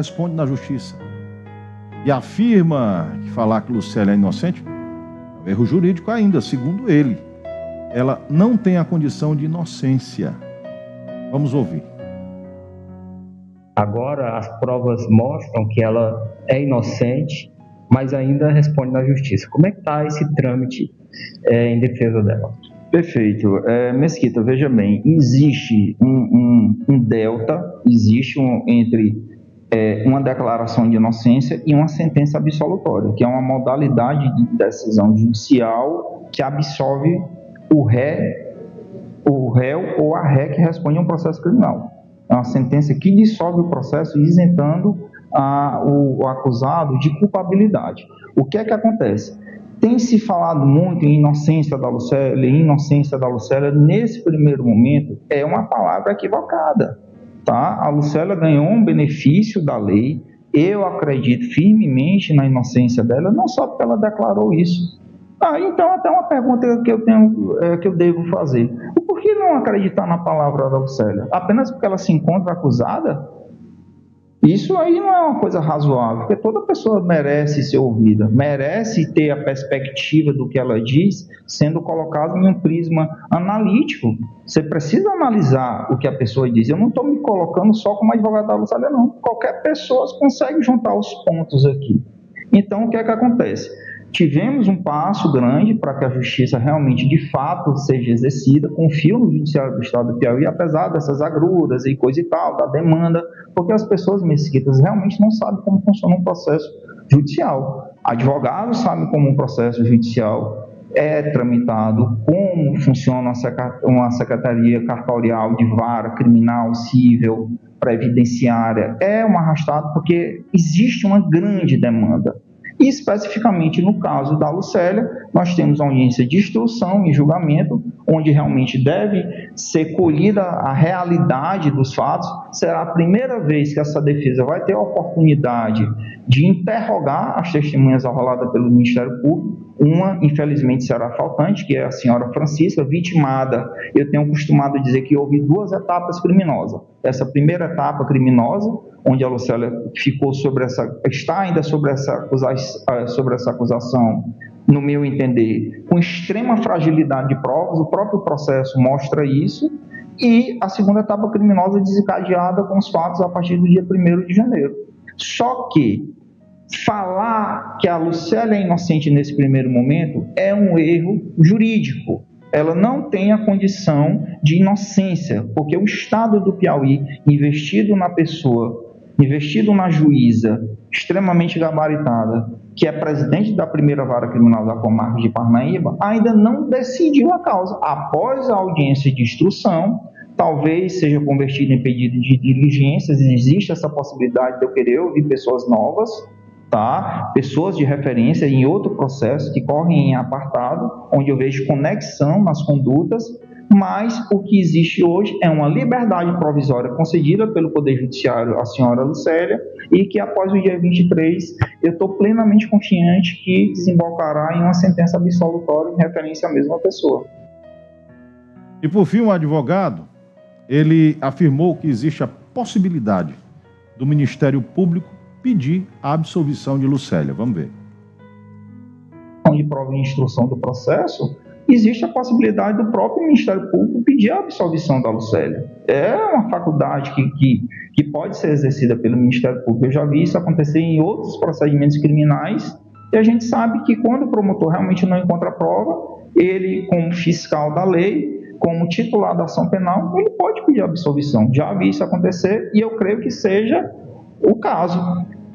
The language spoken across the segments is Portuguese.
responde na justiça e afirma que falar que Lucélia é inocente é um erro jurídico ainda, segundo ele. Ela não tem a condição de inocência. Vamos ouvir. Agora as provas mostram que ela é inocente, mas ainda responde na justiça. Como é que está esse trâmite em defesa dela? Perfeito. Mesquita, veja bem, existe um delta, entre uma declaração de inocência e uma sentença absolutória, que é uma modalidade de decisão judicial que absolve o réu ou a ré que responde a um processo criminal. É uma sentença que dissolve o processo, isentando o acusado de culpabilidade. O que é que acontece? Tem se falado muito em inocência da Lucélia, nesse primeiro momento, é uma palavra equivocada, tá? A Lucélia ganhou um benefício da lei, eu acredito firmemente na inocência dela, não só porque ela declarou isso. Então até uma pergunta que eu devo fazer. Por que não acreditar na palavra da Lucélia? Apenas porque ela se encontra acusada? Isso aí não é uma coisa razoável, porque toda pessoa merece ser ouvida, merece ter a perspectiva do que ela diz sendo colocada em um prisma analítico. Você precisa analisar o que a pessoa diz. Eu não estou me colocando só como advogado da Lucélia, não. Qualquer pessoa consegue juntar os pontos aqui. Então, o que é que acontece? Tivemos um passo grande para que a justiça realmente, de fato, seja exercida. Confio no Judiciário do Estado do Piauí, apesar dessas agruras e coisa e tal, da demanda, porque as pessoas mesquitas realmente não sabem como funciona um processo judicial. Advogados sabem como um processo judicial é tramitado, como funciona uma secretaria cartorial de vara criminal, civil, previdenciária. É um arrastado porque existe uma grande demanda. E, especificamente no caso da Lucélia, nós temos audiência de instrução e julgamento, onde realmente deve ser colhida a realidade dos fatos. Será a primeira vez que essa defesa vai ter a oportunidade de interrogar as testemunhas arroladas pelo Ministério Público. Uma, infelizmente, será faltante, que é a senhora Francisca, vitimada. Eu tenho costumado dizer que houve duas etapas criminosas. Essa primeira etapa criminosa, onde a Lucélia está ainda sobre essa acusação, no meu entender, com extrema fragilidade de provas, o próprio processo mostra isso, e a segunda etapa criminosa desencadeada com os fatos a partir do dia 1º de janeiro. Só que falar que a Lucélia é inocente nesse primeiro momento é um erro jurídico. Ela não tem a condição de inocência, porque o Estado do Piauí, investido na pessoa, investido na juíza extremamente gabaritada, que é presidente da primeira vara criminal da comarca de Parnaíba, ainda não decidiu a causa. Após a audiência de instrução, talvez seja convertido em pedido de diligências, existe essa possibilidade de eu querer ouvir pessoas novas, tá? Pessoas de referência em outro processo que correm em apartado, onde eu vejo conexão nas condutas, mas o que existe hoje é uma liberdade provisória concedida pelo Poder Judiciário à senhora Lucélia, e que após o dia 23 eu estou plenamente confiante que desembocará em uma sentença absolutória em referência à mesma pessoa. E por fim, o advogado, ele afirmou que existe a possibilidade do Ministério Público pedir a absolvição de Lucélia. Vamos ver. De prova e instrução do processo, existe a possibilidade do próprio Ministério Público pedir a absolvição da Lucélia. É uma faculdade que pode ser exercida pelo Ministério Público. Eu já vi isso acontecer em outros procedimentos criminais, e a gente sabe que quando o promotor realmente não encontra prova, ele, como fiscal da lei, como titular da ação penal, ele pode pedir a absolvição. Já vi isso acontecer e eu creio que seja o caso.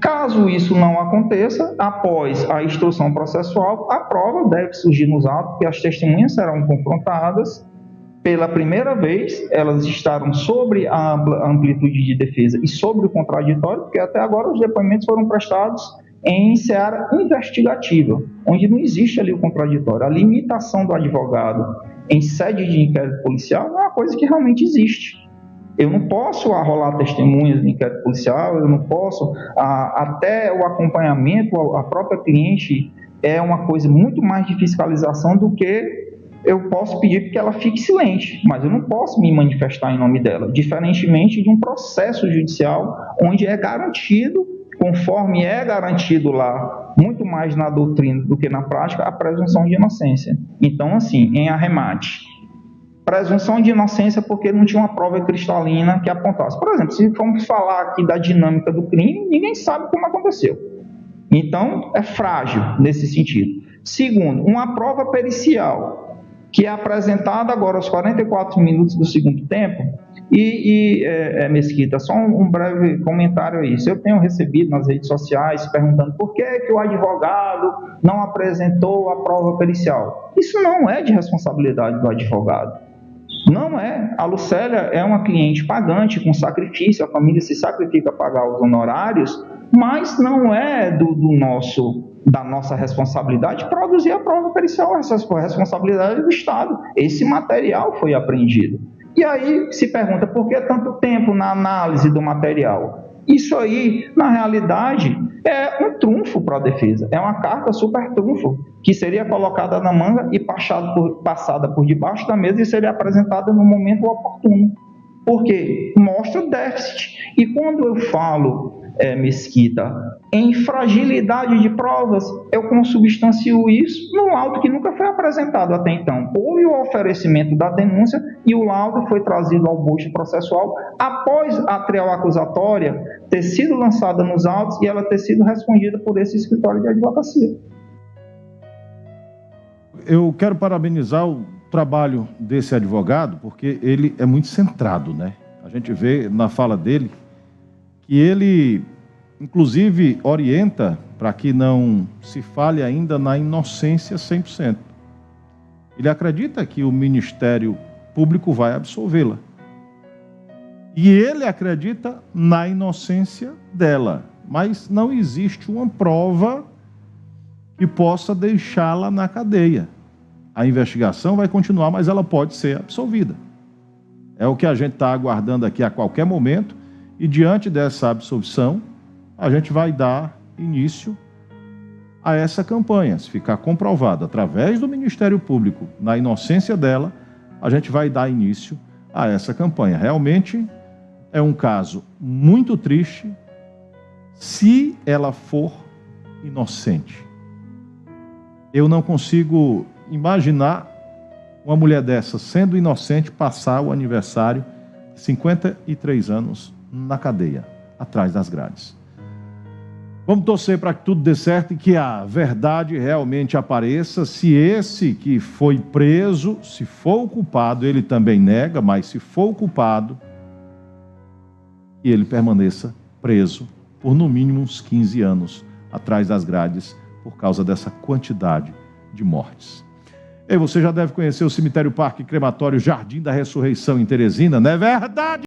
Caso isso não aconteça, após a instrução processual, a prova deve surgir nos autos, porque as testemunhas serão confrontadas. Pela primeira vez, elas estarão sobre a amplitude de defesa e sobre o contraditório, porque até agora os depoimentos foram prestados em seara investigativa, onde não existe ali o contraditório. A limitação do advogado em sede de inquérito policial é uma coisa que realmente existe. Eu não posso arrolar testemunhas no inquérito policial, eu não posso, até o acompanhamento, a própria cliente é uma coisa muito mais de fiscalização do que eu posso pedir que ela fique silente, mas eu não posso me manifestar em nome dela, diferentemente de um processo judicial onde é garantido, conforme é garantido lá, muito mais na doutrina do que na prática, a presunção de inocência. Então, assim, em arremate, presunção de inocência porque não tinha uma prova cristalina que apontasse. Por exemplo, se formos falar aqui da dinâmica do crime, ninguém sabe como aconteceu. Então, é frágil nesse sentido. Segundo, uma prova pericial que é apresentada agora aos 44 minutos do segundo tempo, Mesquita, só um breve comentário a isso. Eu tenho recebido nas redes sociais perguntando por que o advogado não apresentou a prova pericial. Isso não é de responsabilidade do advogado. Não é. A Lucélia é uma cliente pagante com sacrifício, a família se sacrifica a pagar os honorários, mas não é da nossa responsabilidade produzir a prova pericial. Essa é a responsabilidade do Estado. Esse material foi apreendido. E aí se pergunta, por que tanto tempo na análise do material? Isso aí, na realidade, é um trunfo para a defesa. É uma carta super trunfo, que seria colocada na manga e passada por debaixo da mesa e seria apresentada no momento oportuno. Porque mostra o déficit. E quando eu falo, Mesquita, em fragilidade de provas, eu consubstancio isso no laudo que nunca foi apresentado até então. Houve o oferecimento da denúncia e o laudo foi trazido ao bojo processual após a atrial acusatória ter sido lançada nos autos e ela ter sido respondida por esse escritório de advocacia. Eu quero parabenizar o trabalho desse advogado, porque ele é muito centrado, né? A gente vê na fala dele que ele, inclusive, orienta para que não se fale ainda na inocência 100%. Ele acredita que o Ministério Público vai absolvê-la. E ele acredita na inocência dela, mas não existe uma prova que possa deixá-la na cadeia. A investigação vai continuar, mas ela pode ser absolvida. É o que a gente está aguardando aqui a qualquer momento, e diante dessa absolvição, a gente vai dar início a essa campanha. Se ficar comprovado através do Ministério Público na inocência dela, a gente vai dar início a essa campanha. Realmente é um caso muito triste se ela for inocente. Eu não consigo imaginar uma mulher dessa, sendo inocente, passar o aniversário de 53 anos na cadeia, atrás das grades. Vamos torcer para que tudo dê certo e que a verdade realmente apareça. Se esse que foi preso, se for o culpado, ele também nega, mas se for o culpado, que ele permaneça preso por no mínimo uns 15 anos atrás das grades por causa dessa quantidade de mortes. E você já deve conhecer o Cemitério Parque Crematório Jardim da Ressurreição em Teresina, não é verdade?